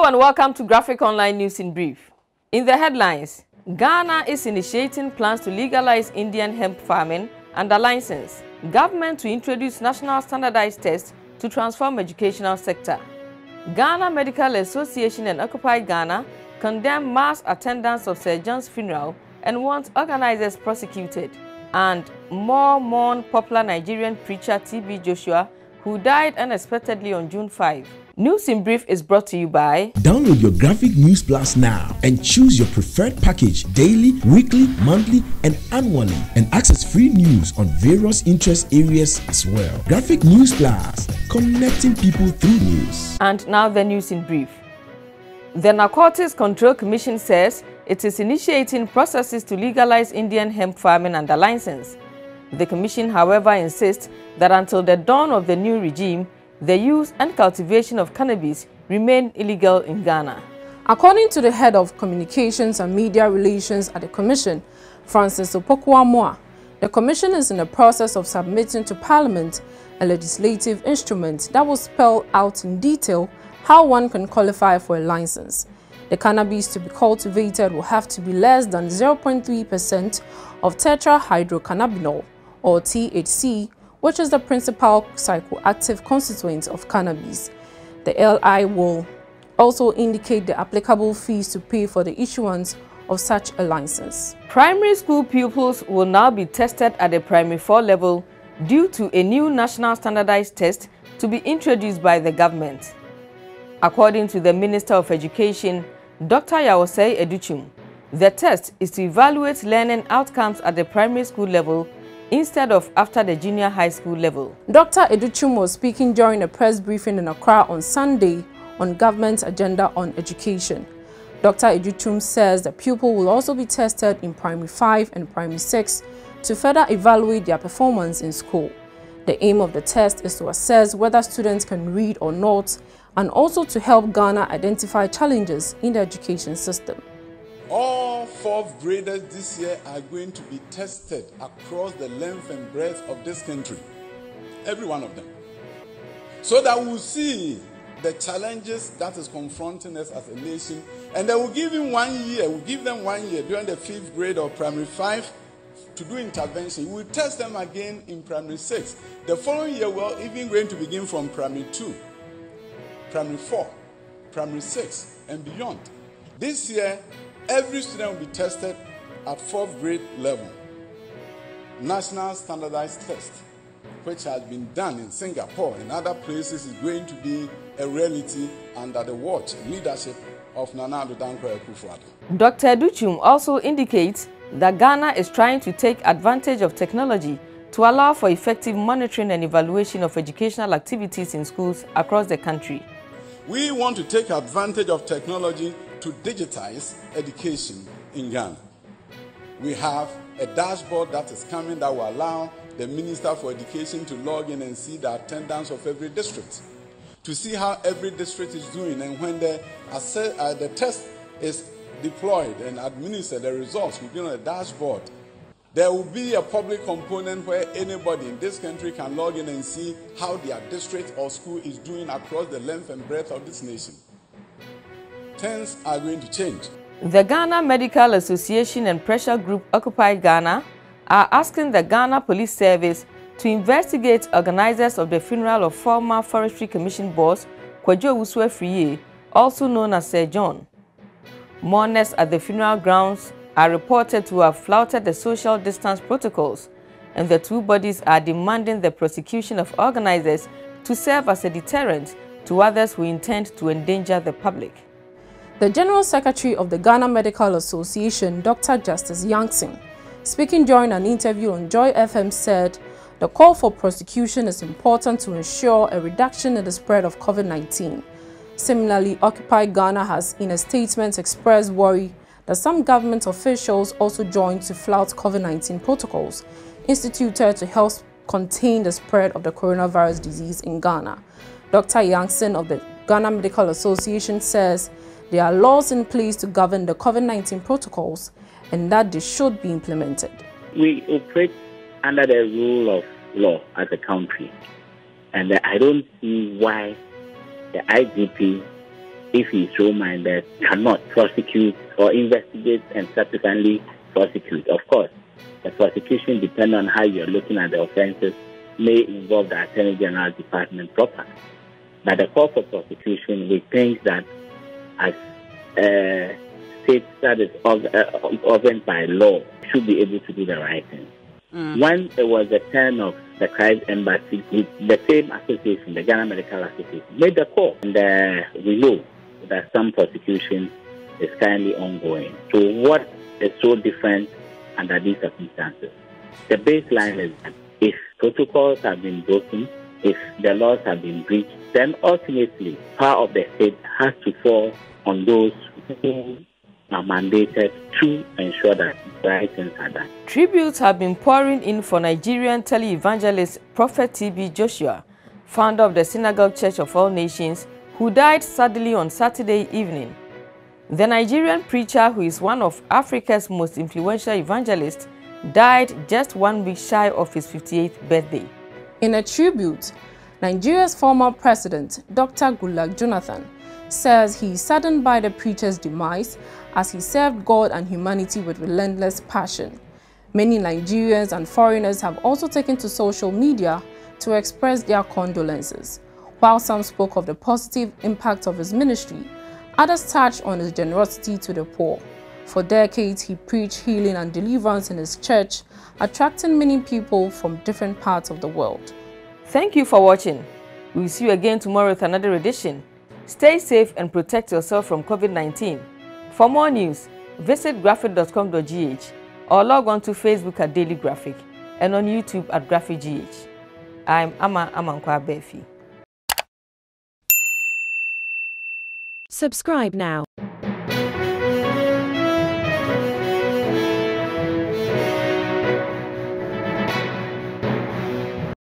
and welcome to Graphic Online News in Brief. In the headlines, Ghana is initiating plans to legalize Indian hemp farming under license. Government to introduce National Standardized Test to transform educational sector. Ghana Medical Association and OccupyGhana condemn mass attendance of Sir John's funeral and want organizers prosecuted. And more mourn popular Nigerian preacher TB Joshua, who died unexpectedly on June 5. News in Brief is brought to you by... Download your Graphic News Plus now and choose your preferred package daily, weekly, monthly, and annually, and access free news on various interest areas as well. Graphic News Plus, connecting people through news. And now the news in brief. The Narcotics Control Commission says it is initiating processes to legalize Indian hemp farming under license. The commission, however, insists that until the dawn of the new regime, the use and cultivation of cannabis remain illegal in Ghana. According to the head of communications and media relations at the commission, Francis Opoku-Amoah, the commission is in the process of submitting to Parliament a legislative instrument that will spell out in detail how one can qualify for a license. The cannabis to be cultivated will have to be less than 0.3% of tetrahydrocannabinol, or THC, which is the principal psychoactive constituent of cannabis. The LI will also indicate the applicable fees to pay for the issuance of such a license. Primary school pupils will now be tested at the primary 4 level due to a new National Standardized Test to be introduced by the government. According to the Minister of Education, Dr. Yawosei Educhum, the test is to evaluate learning outcomes at the primary school level instead of after the junior high school level. Dr. Educhum was speaking during a press briefing in Accra on Sunday on government's agenda on education. Dr. Educhum says the pupil will also be tested in primary 5 and primary 6 to further evaluate their performance in school. The aim of the test is to assess whether students can read or not, and also to help Ghana identify challenges in the education system. All 4th graders this year are going to be tested across the length and breadth of this country. Every one of them. So that we'll see the challenges that is confronting us as a nation. And they will give them 1 year. We'll give them 1 year during the 5th grade or primary 5 to do intervention. We'll test them again in primary 6. The following year, we're even going to begin from primary 2, primary 4, primary 6, and beyond. This year, every student will be tested at 4th grade level. National Standardized Test, which has been done in Singapore and other places, is going to be a reality under the watch and leadership of Nana Addo Dankwa Akufo-Addo. Dr. Educhum also indicates that Ghana is trying to take advantage of technology to allow for effective monitoring and evaluation of educational activities in schools across the country. We want to take advantage of technology to digitize education in Ghana. We have a dashboard that is coming that will allow the Minister for Education to log in and see the attendance of every district, to see how every district is doing, and when the test is deployed and administered, the results will be on a dashboard. There will be a public component where anybody in this country can log in and see how their district or school is doing across the length and breadth of this nation. Things are going to change. The Ghana Medical Association and pressure group OccupyGhana are asking the Ghana Police Service to investigate organizers of the funeral of former Forestry Commission boss Kwadwo Owusu-Afriyie, also known as Sir John. Mourners at the funeral grounds are reported to have flouted the social distance protocols, and the two bodies are demanding the prosecution of organizers to serve as a deterrent to others who intend to endanger the public. The General Secretary of the Ghana Medical Association, Dr. Justice Yankson, speaking during an interview on Joy FM, said the call for prosecution is important to ensure a reduction in the spread of COVID-19. Similarly, OccupyGhana has in a statement expressed worry that some government officials also joined to flout COVID-19 protocols instituted to help contain the spread of the coronavirus disease in Ghana. Dr. Yankson of the Ghana Medical Association says there are laws in place to govern the COVID-19 protocols and that they should be implemented. We operate under the rule of law as a country, and I don't see why the IGP if he's so-minded, cannot prosecute or investigate and subsequently prosecute. Of course, the prosecution, depending on how you're looking at the offenses, may involve the Attorney General Department proper. But the call for prosecution, we think that as a state that is governed by law, should be able to do the right thing. When it was the turn of the Christ Embassy, with the same association, the Ghana Medical Association, made the call. And we know that some prosecution is currently ongoing. So what is so different under these circumstances? The baseline is that if protocols have been broken, if the laws have been breached, then ultimately power of the state has to fall on those who are mandated to ensure that the right things are done. Tributes have been pouring in for Nigerian tele-evangelist Prophet TB Joshua, founder of the Synagogue Church of All Nations, who died suddenly on Saturday evening. The Nigerian preacher, who is one of Africa's most influential evangelists, died just 1 week shy of his 58th birthday. In a tribute, Nigeria's former president, Dr. Goodluck Jonathan, says he is saddened by the preacher's demise as he served God and humanity with relentless passion. Many Nigerians and foreigners have also taken to social media to express their condolences. While some spoke of the positive impact of his ministry, others touched on his generosity to the poor. For decades, he preached healing and deliverance in his church, attracting many people from different parts of the world. Thank you for watching. We will see you again tomorrow with another edition. Stay safe and protect yourself from COVID-19. For more news, visit graphic.com.gh or log on to Facebook at Daily Graphic and on YouTube at GraphicGH. I'm Ama Amankwa Befi. Subscribe now.